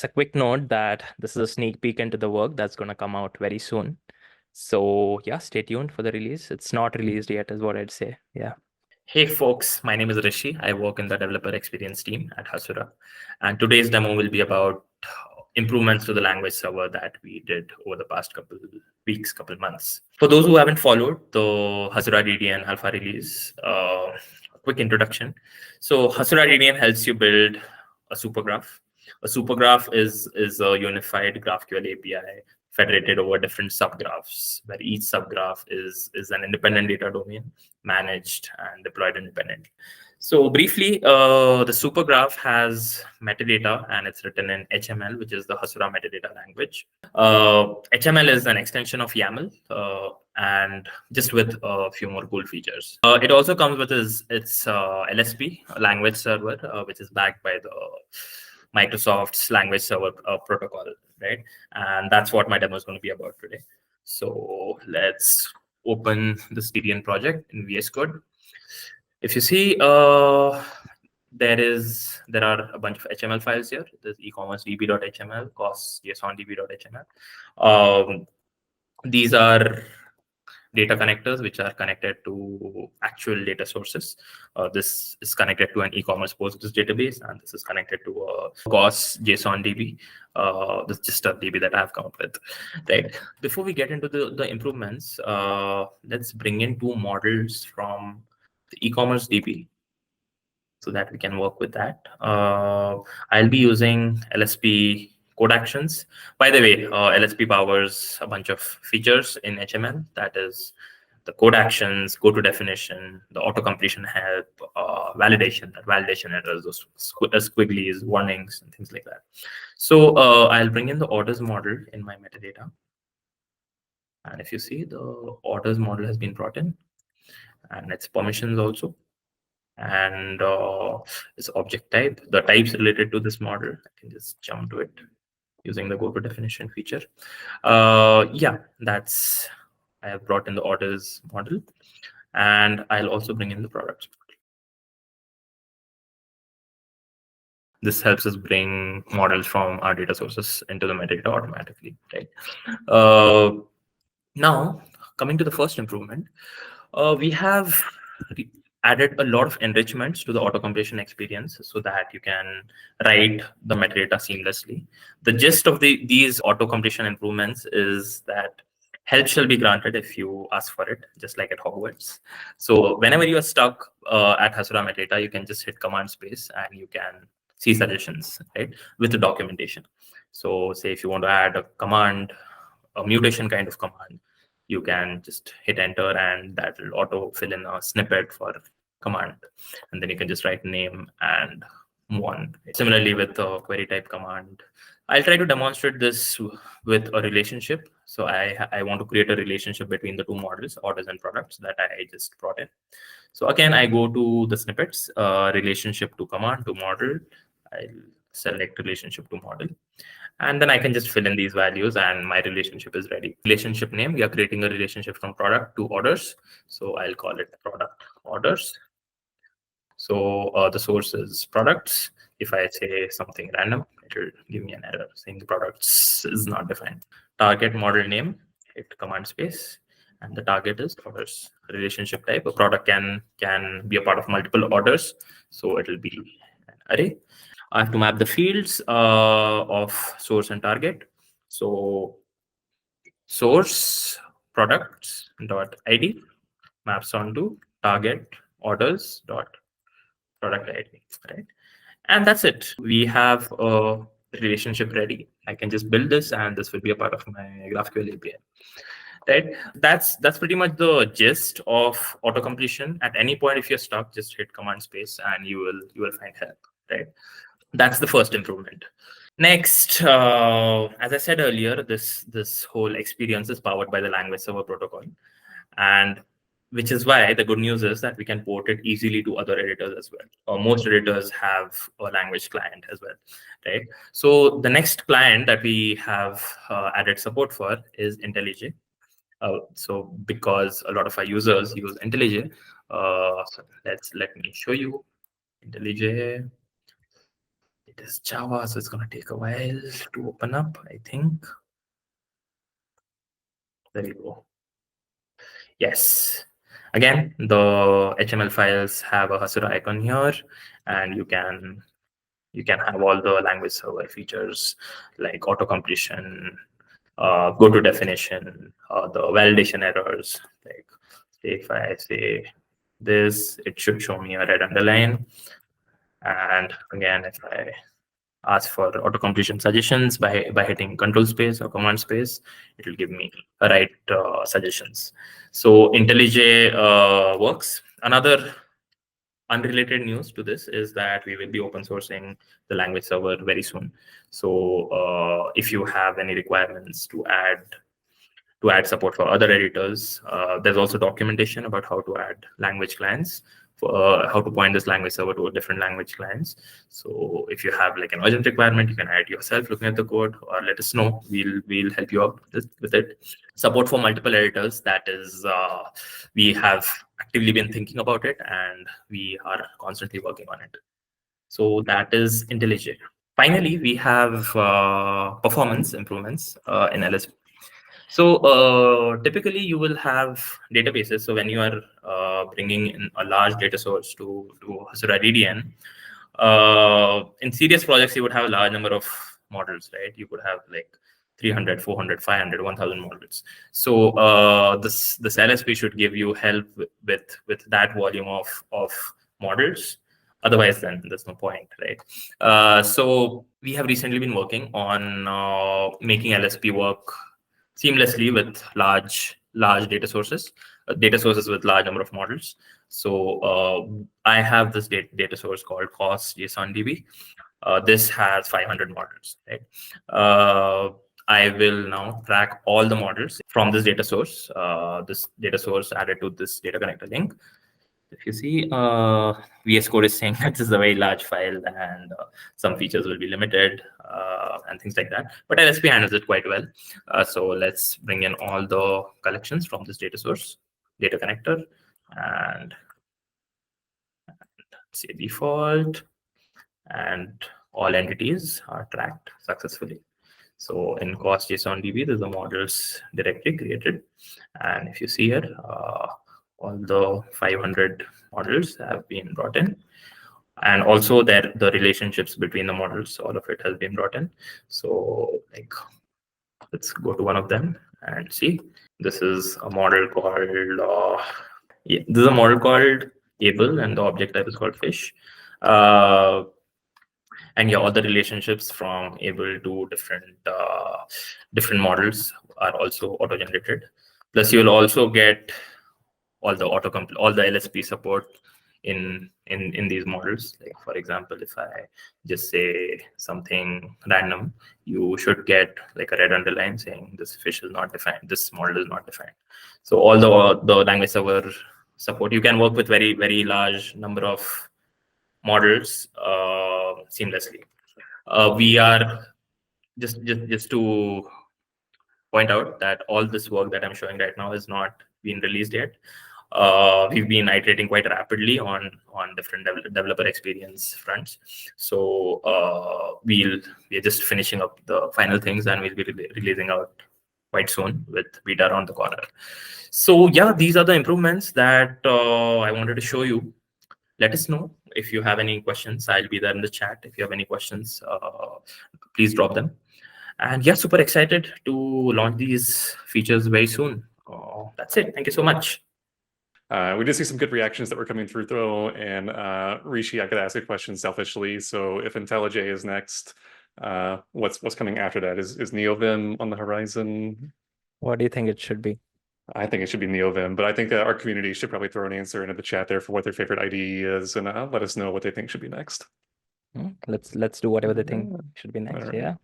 just a quick note that this is a sneak peek into the work that's going to come out very soon. So yeah, stay tuned for the release. It's not released yet, is what I'd say. Yeah. Hey folks, my name is Rishi. I work in the developer experience team at Hasura. And today's demo will be about improvements to the language server that we did over the past couple weeks, couple months. For those who haven't followed the Hasura DDN alpha release, quick introduction. So Hasura DDN helps you build a supergraph. A supergraph is a unified GraphQL API federated over different subgraphs, where each subgraph is an independent data domain managed and deployed independently. So briefly, the supergraph has metadata and it's written in HML, which is the Hasura metadata language. HML is an extension of YAML and just with a few more cool features. It also comes with its LSP, language server, which is backed by the Microsoft's language server protocol, right? And that's what my demo is going to be about today. So let's open this DDN project in VS Code. If you see, there are a bunch of HTML files here. There's e-commerce db.html, costs JSON db.html. These are data connectors which are connected to actual data sources. This is connected to an e-commerce Postgres database, and this is connected to a COS JSON DB. This is just a DB that I've come up with. Right. Before we get into the improvements, let's bring in two models from the e-commerce DB so that we can work with that. I'll be using LSP code actions. By the way, LSP powers a bunch of features in HTML. That is the code actions, go to definition, the auto completion help, validation, that validation errors, those squigglies, warnings, and things like that. So I'll bring in the orders model in my metadata. And if you see, the orders model has been brought in, and its permissions also. And its object type, the types related to this model, I can just jump to it using the go to definition feature. Yeah, I have brought in the orders model, and I'll also bring in the products model. This helps us bring models from our data sources into the metadata automatically, right? Now, coming to the first improvement, we have added a lot of enrichments to the auto completion experience so that you can write the metadata seamlessly. The gist of these auto completion improvements is that help shall be granted if you ask for it, just like at Hogwarts. So whenever you are stuck at Hasura metadata, you can just hit command space and you can see suggestions, right, with the documentation. So say if you want to add a command, a mutation kind of command, you can just hit enter and that will auto fill in a snippet for command. And then you can just write name and move on. Similarly with the query type command, I'll try to demonstrate this with a relationship. So I want to create a relationship between the two models, orders and products, that I just brought in. So again, I go to the snippets, relationship to command to model. I'll select relationship to model. And then I can just fill in these values and my relationship is ready. Relationship name, we are creating a relationship from product to orders. So I'll call it product orders. So the source is products. If I say something random, it will give me an error saying the products is not defined. Target model name, hit command space, and the target is orders. Relationship type, a product can be a part of multiple orders. So it will be an array. I have to map the fields of source and target. So source products dot ID maps onto target orders dot product ID, right? And that's it. We have a relationship ready. I can just build this, and this will be a part of my GraphQL API. Right? That's pretty much the gist of auto completion. At any point, if you're stuck, just hit command space, and you will find help. Right? That's the first improvement. Next, as I said earlier, this whole experience is powered by the language server protocol, and which is why the good news is that we can port it easily to other editors as well. Most editors have a language client as well, right? So the next client that we have added support for is IntelliJ. So because a lot of our users use IntelliJ, so let me show you IntelliJ. It is Java, so it's going to take a while to open up, I think. There you go. Yes. Again, the HTML files have a Hasura icon here, and you can have all the language server features like auto completion, go to definition, the validation errors. Like if I say this, it should show me a red underline. And again, if I ask for auto completion suggestions by hitting control space or command space, it will give me right suggestions. So IntelliJ works. Another unrelated news to this is that we will be open sourcing the language server very soon. So if you have any requirements to add support for other editors, there's also documentation about how to add language clients, for how to point this language server to different language clients. So if you have like an urgent requirement, you can add yourself looking at the code, or let us know. We'll help you out with it. Support for multiple editors, that is, we have actively been thinking about it, and we are constantly working on it. So that is IntelliJ. Finally, we have performance improvements in LSP. So typically you will have databases. So when you are bringing in a large data source to Hasura DDN, in serious projects, you would have a large number of models, right? You could have like 300, 400, 500, 1000 models. So this LSP should give you help with that volume of models. Otherwise, then there's no point, right? So we have recently been working on making LSP work seamlessly with large data sources with large number of models. So I have this data source called cost JSON-DB. This has 500 models, right? I will now track all the models from this data source. This data source added to this data connector link. If you see, VSCode is saying that this is a very large file, and some features will be limited and things like that. But LSP handles it quite well. So let's bring in all the collections from this data source, data connector, and say default, and all entities are tracked successfully. So in cost JSON-DB, there's a models directory created. And if you see here, all the 500 models have been brought in. And also the relationships between the models, all of it has been brought in. So like, let's go to one of them and see. This is a model called, this is a model called able, and the object type is called fish. And yeah, all the relationships from able to different models are also auto-generated. Plus, you'll also get all the LSP support in these models. Like for example, if I just say something random, you should get like a red underline saying this fish is not defined, this model is not defined. So all the language server support, you can work with very large number of models seamlessly. We are just to point out that all this work that I'm showing right now is not been released yet. We've been iterating quite rapidly on different developer experience fronts. So we're just finishing up the final things, and we'll be releasing out quite soon with beta around the corner. So yeah, these are the improvements that I wanted to show you. Let us know if you have any questions. I'll be there in the chat. If you have any questions, please drop them. And yeah, super excited to launch these features very soon. That's it. Thank you so much. We did see some good reactions that were coming through, though. And Rishi, I could ask a question selfishly. So if IntelliJ is next, what's coming after that? Is NeoVim on the horizon? What do you think it should be? I think it should be NeoVim, but I think our community should probably throw an answer into the chat there for what their favorite IDE is, and let us know what they think should be next. Let's do whatever they think should be next. All right. Yeah.